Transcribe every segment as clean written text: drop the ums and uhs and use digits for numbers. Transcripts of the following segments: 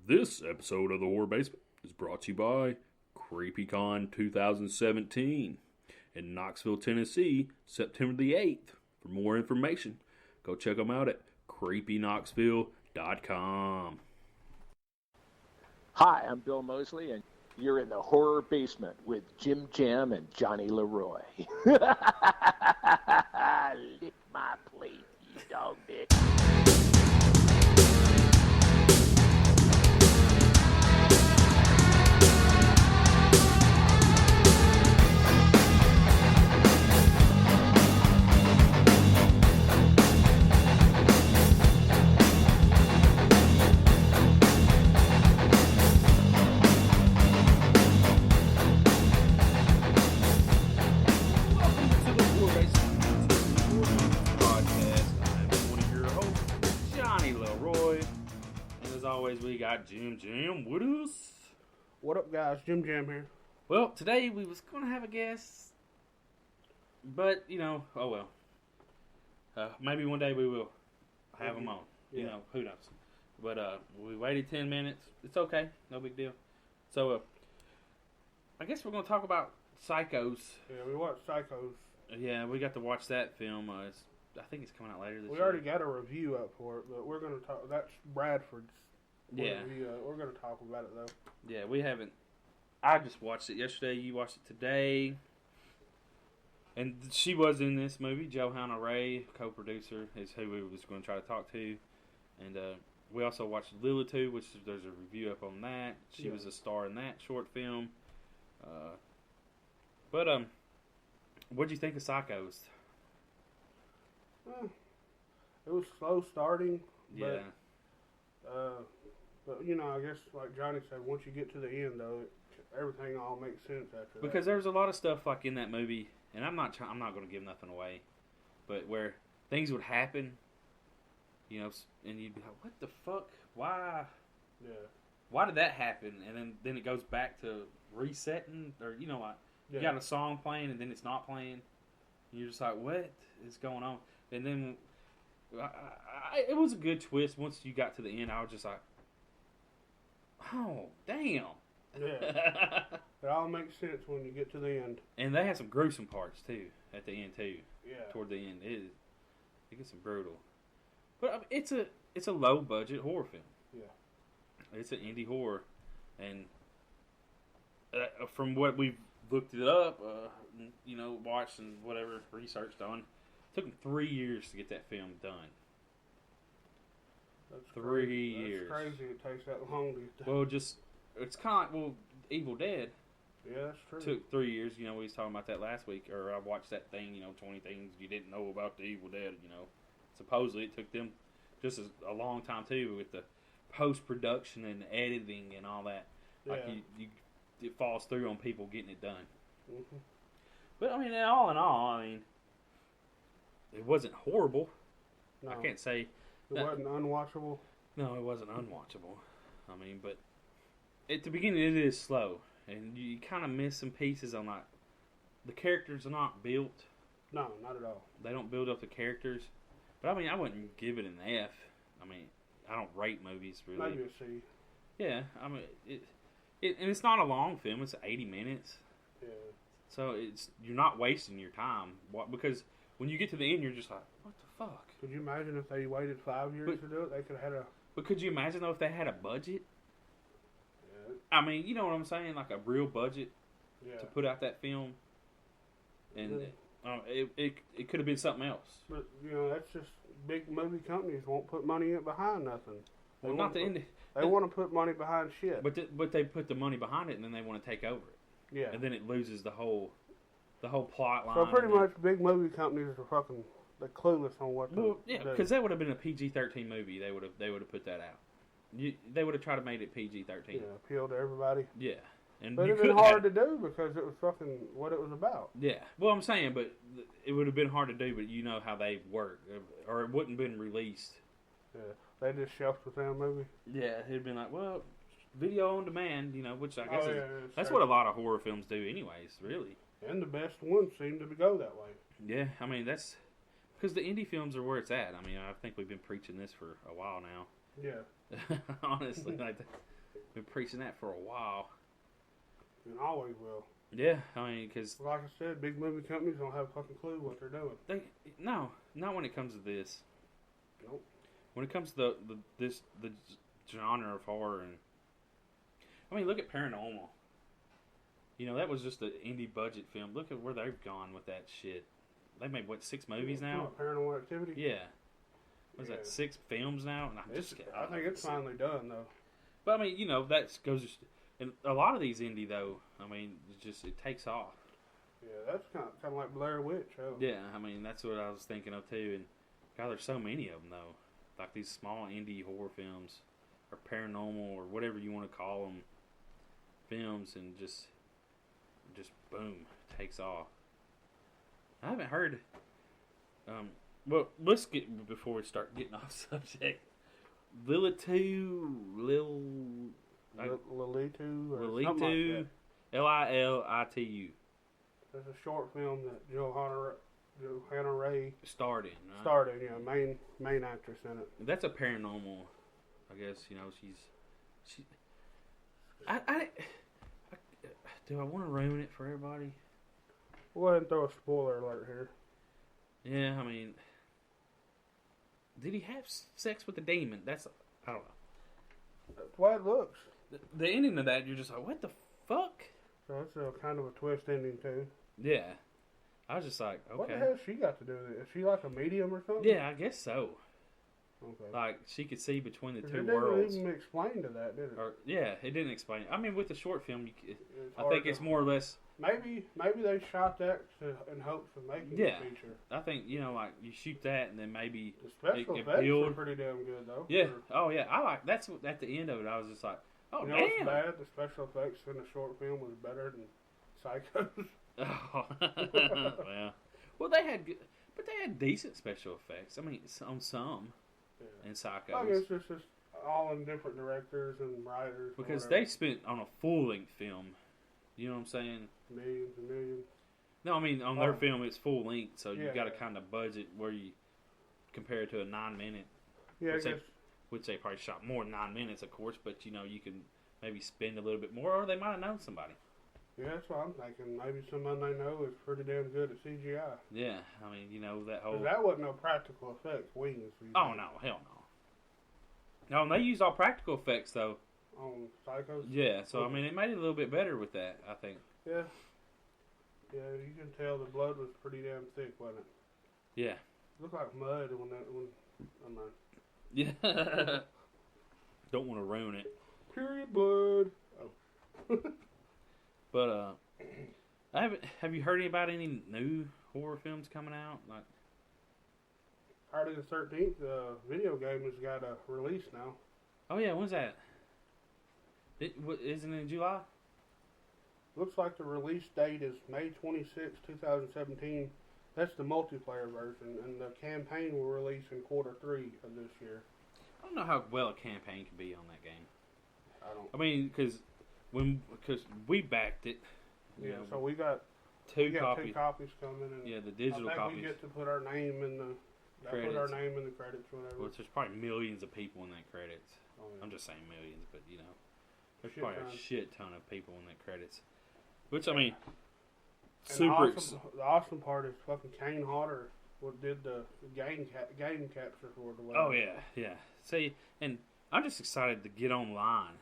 This episode of the Horror Basement is brought to you by CreepyCon 2017 in Knoxville, Tennessee, September the 8th. For more information, go check them out at creepyknoxville.com. Hi, I'm Bill Mosley, and you're in the Horror Basement with Jim Jam and Johnny Leroy. Lick my plate, you dog dick. We got Jim Jam with us. What up, guys? Jim Jam here. Well, today we was going to have a guest, but, oh well. Maybe one day we will have him on. Yeah. Who knows. But we waited 10 minutes. It's okay. No big deal. So, I guess we're going to talk about Phychos. Yeah, we watched Phychos. Yeah, we got to watch that film. I think it's coming out later this year. We already got a review up for it, but we're going to talk. That's Bradford's. Yeah. We're going to talk about it, though. Yeah, we haven't. I just watched it yesterday. You watched it today. And she was in this movie. Johanna Ray, co-producer, is who we was going to try to talk to. And we also watched Lilitude, which there's a review up on that. She was a star in that short film. But what'd you think of Phychos? It was slow starting. Yeah. But, I guess, like Johnny said, once you get to the end, though, everything all makes sense after that. Because there's a lot of stuff, like, in that movie, and I'm not going to give nothing away, but where things would happen, and you'd be like, what the fuck? Why? Yeah. Why did that happen? And then it goes back to resetting, or, you got a song playing, and then it's not playing. And you're just like, what is going on? And then it was a good twist. Once you got to the end, I was just like, oh, damn. Yeah. It all makes sense when you get to the end. And they had some gruesome parts, too, at the end, too. Yeah. Toward the end. It gets some brutal. But it's a low-budget horror film. Yeah. It's an indie horror. And from what we've looked it up, watched and whatever, researched on, it took them 3 years to get that film done. That's 3 years. That's crazy it takes that long to get done. Well, it's kind of, Evil Dead Yeah, that's true. took 3 years. We was talking about that last week, or I watched that thing, 20 things you didn't know about the Evil Dead, Supposedly it took them just a long time, too, with the post-production and editing and all that. Yeah. Like, it falls through on people getting it done. Mm-hmm. But, all in all, it wasn't horrible. No. I can't say... It wasn't unwatchable? No, it wasn't unwatchable. But at the beginning it is slow. And you kind of miss some pieces on, like, the characters are not built. No, not at all. They don't build up the characters. But, I wouldn't give it an F. I don't rate movies, really. Maybe a C. Yeah, and it's not a long film. It's 80 minutes. Yeah. So you're not wasting your time. Because when you get to the end, you're just like, what the fuck? Could you imagine if they waited 5 years to do it? They could have had a... But could you imagine, though, if they had a budget? Yeah. You know what I'm saying? Like a real budget to put out that film. And it could have been something else. But, that's just... Big movie companies won't put money behind nothing. Well, not the indie. They want to put money behind shit. But they put the money behind it, and then they want to take over it. Yeah. And then it loses the whole plot line. So pretty much big movie companies are fucking... They're clueless on what to do. Yeah, because that would have been a PG-13 movie. They would have put that out. They would have tried to make it PG-13. Yeah, appeal to everybody. Yeah. But it would have been hard to do because it was fucking what it was about. Yeah. Well, I'm saying, but it would have been hard to do, but you know how they work. Or it wouldn't have been released. Yeah. They just shelved the damn movie. Yeah, it'd been like, well, video on demand, which I guess that's right. what a lot of horror films do anyways, really. And the best ones seem to go that way. Yeah, that's... Because the indie films are where it's at. I think we've been preaching this for a while now. Yeah. Honestly, like been preaching that for a while. And always will. Yeah, I mean, because Like I said, big movie companies don't have a fucking clue what they're doing. no, not when it comes to this. Nope. When it comes to the genre of horror, and I mean, look at Paranormal. You know, that was just an indie budget film. Look at where they've gone with that shit. They made, what, 6 movies now? Paranormal Activity? Yeah. What is that, 6 films now? And I think it's finally done, though. But, I mean, you know, that goes... And a lot of these indie, though, I mean, it takes off. Yeah, that's kind of like Blair Witch. Oh. Yeah, I mean, that's what I was thinking of, too. And, God, there's so many of them, though. Like these small indie horror films, or paranormal, or whatever you want to call them, films, and just boom, takes off. I haven't heard. Well, let's get before we start getting off subject. Lilitu, Lilitu, Lilitu, Lilitu. There's a short film that Johanna Ray starred in. Right? Starred in, yeah, main actress in it. That's a paranormal. I guess she. Do I want to ruin it for everybody? Go ahead and throw a spoiler alert here. Yeah, I mean, did he have sex with the demon? I don't know. That's the way it looks. The ending of that, you're just like, what the fuck? So it's a kind of a twist ending too. Yeah, I was just like, okay. What the hell has she got to do with it? Is she like a medium or something? Yeah, I guess so. Okay. Like she could see between the two it worlds. didn't even explain to that, did it? Yeah, it didn't explain. I mean, with the short film, I think it's more or less. Maybe they shot that in hopes of making a feature. I think like you shoot that and then maybe the special effects were pretty damn good though. Yeah. Oh yeah. I like that's at the end of it. I was just like, oh damn. What's bad? The special effects in the short film was better than Phychos. Oh, well, they had decent special effects. I mean, on some. And Phychos. I guess it's just all in different directors and writers. Because they spent on a full-length film. You know what I'm saying? Millions and millions. No, I mean, on their film, it's full-length, so you got to kind of budget where you compare it to a 9-minute. Yeah, which they probably shot more than 9 minutes, of course, but, you can maybe spend a little bit more, or they might have known somebody. Yeah, that's what I'm thinking. Maybe someone they know is pretty damn good at CGI. Yeah, I mean, that whole... That wasn't no practical effects. Wings. Oh, no, hell no. No, and they used all practical effects, though. On Phychos? Yeah, so, I mean, it made it a little bit better with that, I think. Yeah. Yeah, you can tell the blood was pretty damn thick, wasn't it? Yeah. It looked like mud when Yeah. Don't want to ruin it. Period blood. Oh. But have you heard about any new horror films coming out? Like Friday the 13th, the video game has got a release now. Oh yeah, when's that? Isn't it in July? Looks like the release date is May 26, 2017. That's the multiplayer version, and the campaign will release in quarter 3 of this year. I don't know how well a campaign can be on that game. I mean, because we backed it. Yeah, so we got two copies coming, and yeah, the digital copies. We get to put our name in the credits. Put our name in the credits, whatever. Which there's probably millions of people in that credits. Oh, yeah. I'm just saying millions, but there's probably a shit ton of people in that credits. Which I mean, the awesome part is fucking Kane Hodder did the game capture for the. Oh yeah. See, and I'm just excited to get online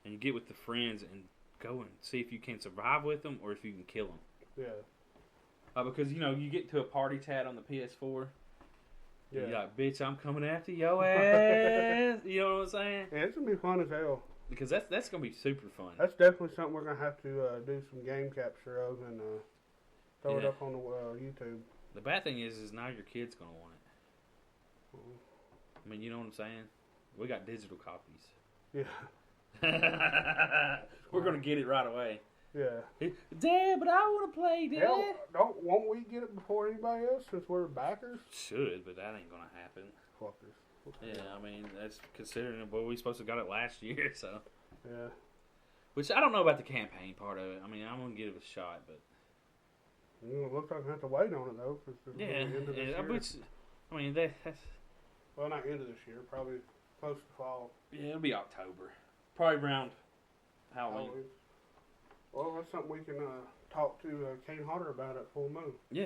and get with the friends and go and see if you can survive with them or if you can kill them. Yeah. Because you get to a party chat on the PS4. Yeah. You're like, bitch, I'm coming after your ass. You know what I'm saying? Yeah, it's gonna be fun as hell. Because that's gonna be super fun. That's definitely something we're gonna have to do some game capture of and throw it up on the YouTube. The bad thing is now your kid's gonna want it. I mean, you know what I'm saying? We got digital copies. Yeah. We're gonna get it right away. Yeah. Dad, but I want to play, Dad. Hell, won't we get it before anybody else since we're backers? Should, but that ain't gonna happen. Fuckers. Yeah, I mean, that's considering we supposed to got it last year, so. Yeah. Which I don't know about the campaign part of it. I mean, I'm gonna give it a shot, but. It looks like we have to wait on it though, because yeah, end of this year. Which, I mean, that's. Well, not end of this year, probably close to fall. Yeah, it'll be October. Probably around Halloween. Well, that's something we can talk to Kane Hodder about at Full Moon. Yeah.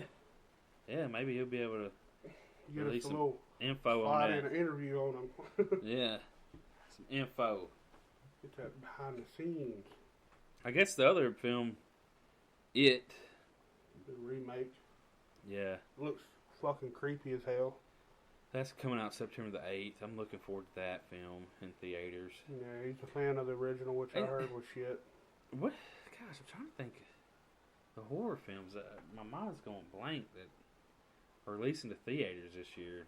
Yeah, maybe he'll be able to Get release us a some little info on slide that. in an interview on him. Yeah. Some info. Get that behind the scenes. I guess the other film, It. The remake. Yeah. Looks fucking creepy as hell. That's coming out September the 8th. I'm looking forward to that film in theaters. Yeah, he's a fan of the original, which I heard was shit. What? Gosh, I'm trying to think. The horror films, my mind's going blank that are releasing to theaters this year.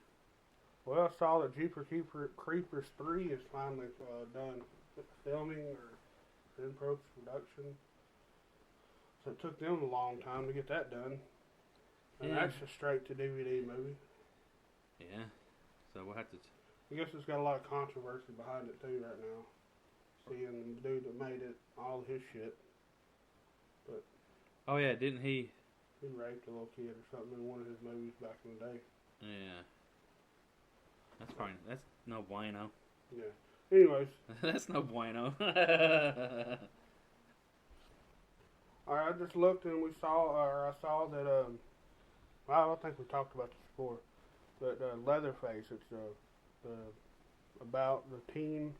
Well, I saw that Creepers 3 is finally done filming or in post-production. So it took them a long time to get that done. And that's a straight-to-DVD movie. Yeah. So we'll have to... I guess it's got a lot of controversy behind it, too, right now. Seeing the dude that made it, all his shit. But Oh, yeah, didn't he... he raped a little kid or something in one of his movies back in the day. Yeah. That's probably... That's no bueno. Yeah. Anyways. That's no bueno. Alright, I just looked and I saw that, well, I don't think we talked about this before, but Leatherface, it's about the teen,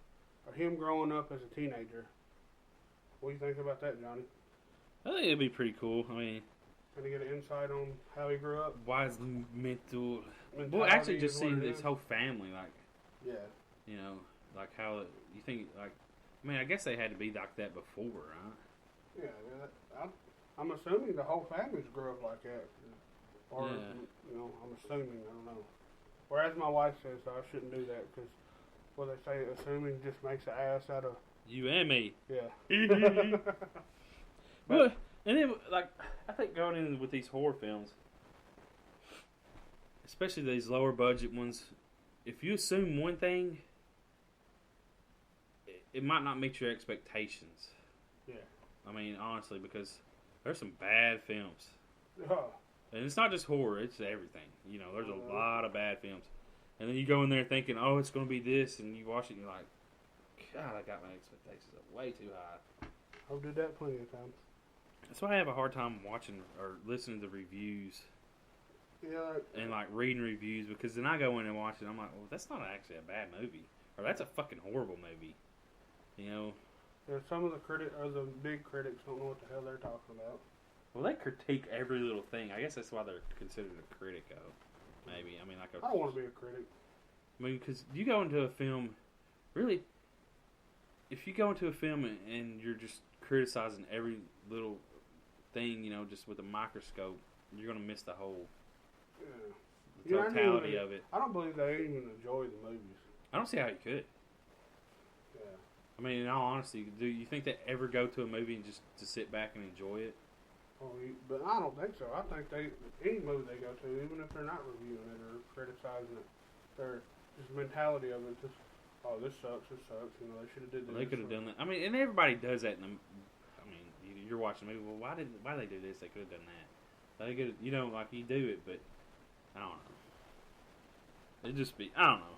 or him growing up as a teenager. What do you think about that, Johnny? I think it'd be pretty cool. I mean... Can you get an insight on how he grew up? Why is mental... Mentality Well, actually just is what seeing it his is. whole family, like... Yeah. You know, like how... You think, like... I mean, I guess they had to be like that before, right? Yeah, I'm assuming the whole family's grew up like that. Or, you know, I'm assuming, I don't know. Or as my wife says, I shouldn't do that because, well, they say assuming just makes an ass out of... You and me. Yeah. Well, and then, like, I think going in with these horror films, especially these lower budget ones, if you assume one thing, it might not meet your expectations. Yeah. I mean, honestly, because there's some bad films. Oh. And it's not just horror, it's everything. You know, there's a lot of bad films. And then you go in there thinking, oh, it's going to be this, and you watch it and you're like, God, I got my expectations up way too high. I've did that plenty of times. That's why I have a hard time watching or listening to reviews. Yeah. And like reading reviews, because then I go in and watch it and I'm like, well, that's not actually a bad movie. Or that's a fucking horrible movie. You know? Yeah, some of the big critics don't know what the hell they're talking about. Well, they critique every little thing. I guess that's why they're considered a critic, maybe. I mean, like I don't want to be a critic. I mean, because you go into a film, really, if you go into a film and you're just criticizing every little thing, you know, just with a microscope, you're going to miss the whole totality of it. I don't believe they even enjoy the movies. I don't see how you could. Yeah. I mean, in all honesty, do you think they ever go to a movie and just to sit back and enjoy it? Oh, but I don't think so. I think any movie they go to, even if they're not reviewing it or criticizing it, their just mentality of it, just, oh, this sucks. You know, they should have did this. Well, they could have done that. I mean, and everybody does that. I mean, you're watching a movie. Well, why did they do this? They could have done that. They could, you know, like you do it, but I don't know. It'd just be, I don't know.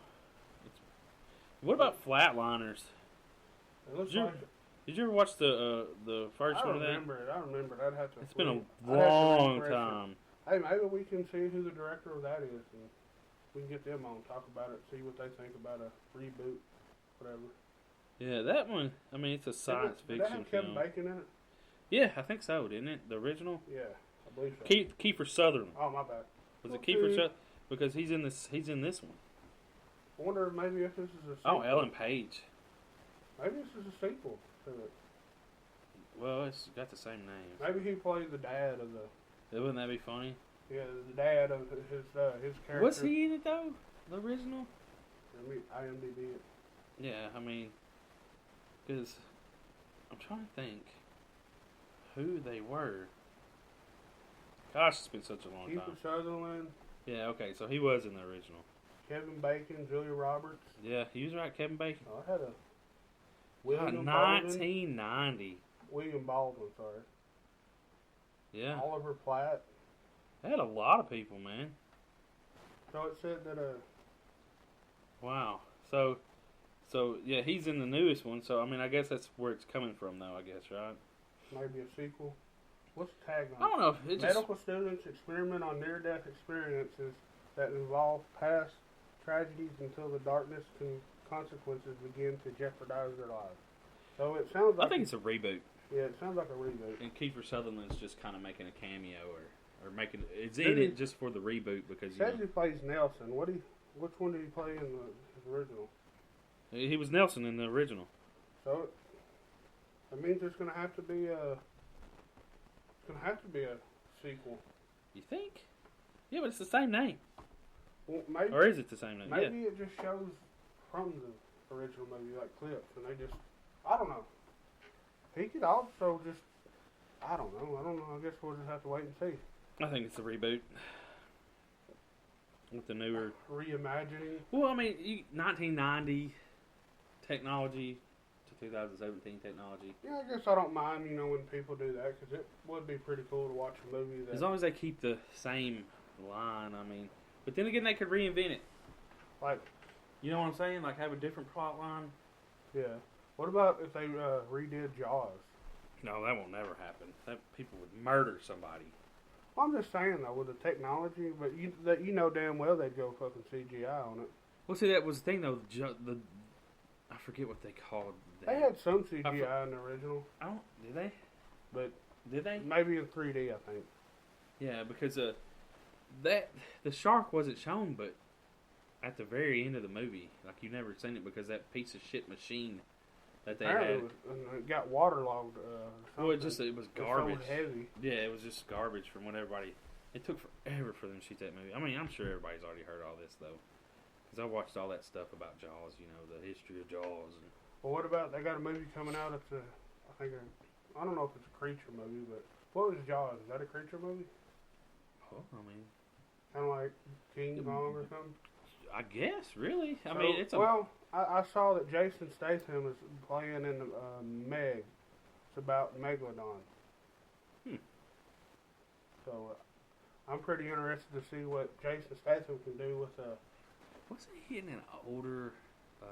What about Flatliners? It looks like. Did you ever watch the first one of that? I remember it. I'd have to. It's been a long time. Hey, maybe we can see who the director of that is, and we can get them on, talk about it, see what they think about a reboot, whatever. Yeah, that one. I mean, it's a science fiction film. Did that have Kevin film. Bacon in it? Yeah, I think so, didn't it? The original. Yeah, I believe so. Kiefer Sutherland. Oh, my bad. Was it Kiefer Sutherland? Because he's in this. He's in this one. I wonder maybe if this is a sequel. Oh, Ellen Page. Maybe this is a sequel to it. Well, it's got the same name. Maybe he played the dad of the. Wouldn't that be funny? Yeah, the dad of his character. Was he in it though? The original? Let me IMDb it. Yeah, I mean, because I'm trying to think who they were. Gosh, it's been such a long time. Kiefer Sutherland. Yeah, okay, so he was in the original. Kevin Bacon, Julia Roberts. Yeah, he was right, Kevin Bacon. Oh, I had a. God, William 1990. William Baldwin, sorry. Yeah. Oliver Platt. They had a lot of people, man. So it said that Wow. So, So yeah, he's in the newest one. So I mean, I guess that's where it's coming from, though. I guess, right? Maybe a sequel. What's the tagline? I don't know. It just Medical students experiment on near-death experiences that involve past tragedies until the darkness and consequences begin to jeopardize their lives. So it sounds like I think it's a reboot. Yeah, it sounds like a reboot. And Kiefer Sutherland's just kind of making a cameo or making it's in it just for the reboot because Says he plays Nelson. Which one did he play in his original? He was Nelson in the original. So that means there's going to have to be a sequel. You think? Yeah, but it's the same name. Well, maybe, or is it the same name? Maybe it just shows from the original movie, like clips, and they just, I don't know. He could also just, I don't know. I guess we'll just have to wait and see. I think it's a reboot. With the newer... Reimagining. Well, I mean, 1990 technology to 2017 technology. Yeah, I guess I don't mind, when people do that, because it would be pretty cool to watch a movie that... As long as they keep the same line, I mean... But then again, they could reinvent it. Like... You know what I'm saying? Like, have a different plot line. Yeah. What about if they redid Jaws? No, that will never happen. That people would murder somebody. Well, I'm just saying, though, with the technology, but you know damn well they'd go fucking CGI on it. Well, see, that was the thing, though. I forget what they called that. They had some CGI in the original. Did they? But did they? Maybe in 3D, I think. Yeah, because the shark wasn't shown, but at the very end of the movie, like you never seen it because that piece of shit machine that they had. It got waterlogged. Well, it was garbage. It was so heavy. Yeah, it was just garbage from what everybody. It took forever for them to shoot that movie. I mean, I'm sure everybody's already heard all this though, because I watched all that stuff about Jaws. The history of Jaws. Well, what about they got a movie coming out? I don't know if it's a creature movie, but what was Jaws? Is that a creature movie? Oh, I mean, kind of like King Kong or something. I guess, really. I mean, it's I saw that Jason Statham is playing in Meg. It's about MacLeod. So I'm pretty interested to see what Jason Statham can do with Wasn't he in an older,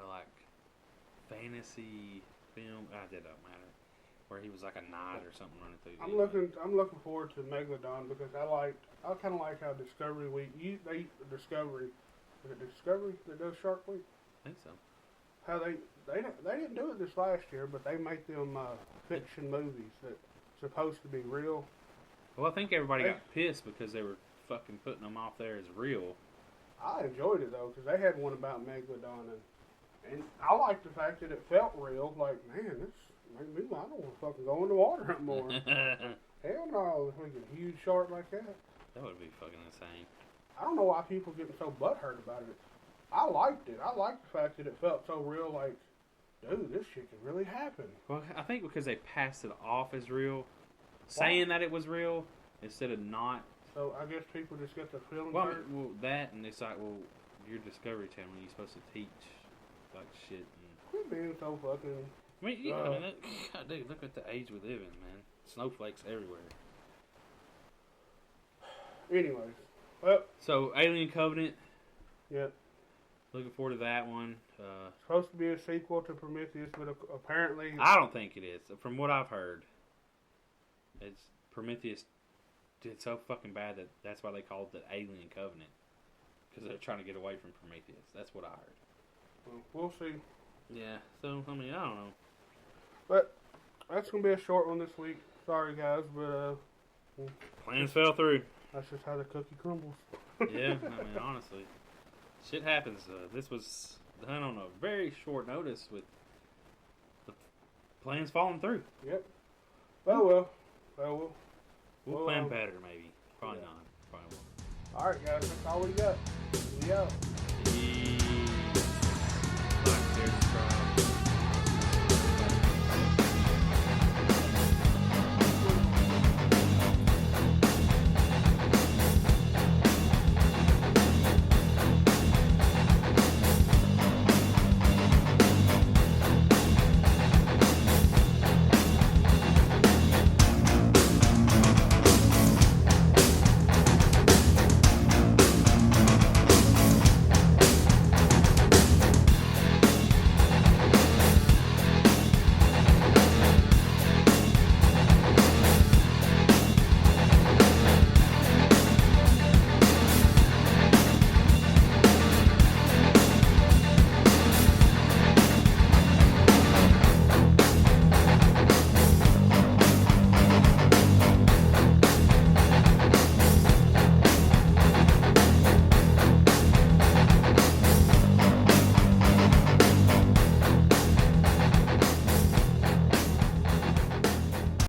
like, fantasy film? That don't matter. Where he was like a knight or something running through. I'm looking forward to MacLeod because I kind of like how Discovery Week. Discovery. Is it Discovery that does Shark Week? I think so. How they didn't do it this last year, but they make them fiction movies that's supposed to be real. Well, I think everybody got pissed because they were fucking putting them off there as real. I enjoyed it though because they had one about MacLeod and I liked the fact that it felt real. Like, man, this made me. I don't want to fucking go in the water anymore. Hell no, if we get a huge shark like that. That would be fucking insane. I don't know why people getting so butthurt about it. I liked it. I liked the fact that it felt so real, like, dude, this shit can really happen. Well, I think because they passed it off as real, saying that it was real, instead of not. So, I guess people just get the feeling that, and it's like, well, you're Discovery Channel, you're supposed to teach, like, shit. Quit being so fucking... I mean, God, dude, look at the age we live in, man. Snowflakes everywhere. Anyways. Well, so, Alien Covenant. Yep. Looking forward to that one. Supposed to be a sequel to Prometheus, but apparently... I don't think it is. From what I've heard, Prometheus did so fucking bad that's why they called it the Alien Covenant. Because they're trying to get away from Prometheus. That's what I heard. Well, we'll see. Yeah, so, I mean, I don't know. But that's going to be a short one this week. Sorry, guys, but... plans fell through. That's just how the cookie crumbles. Yeah, I mean, honestly. Shit happens. This was done on a very short notice with the plans falling through. Yep. Well. We'll plan better, maybe. Probably not. Probably won't. All right, guys. That's all we got. See ya.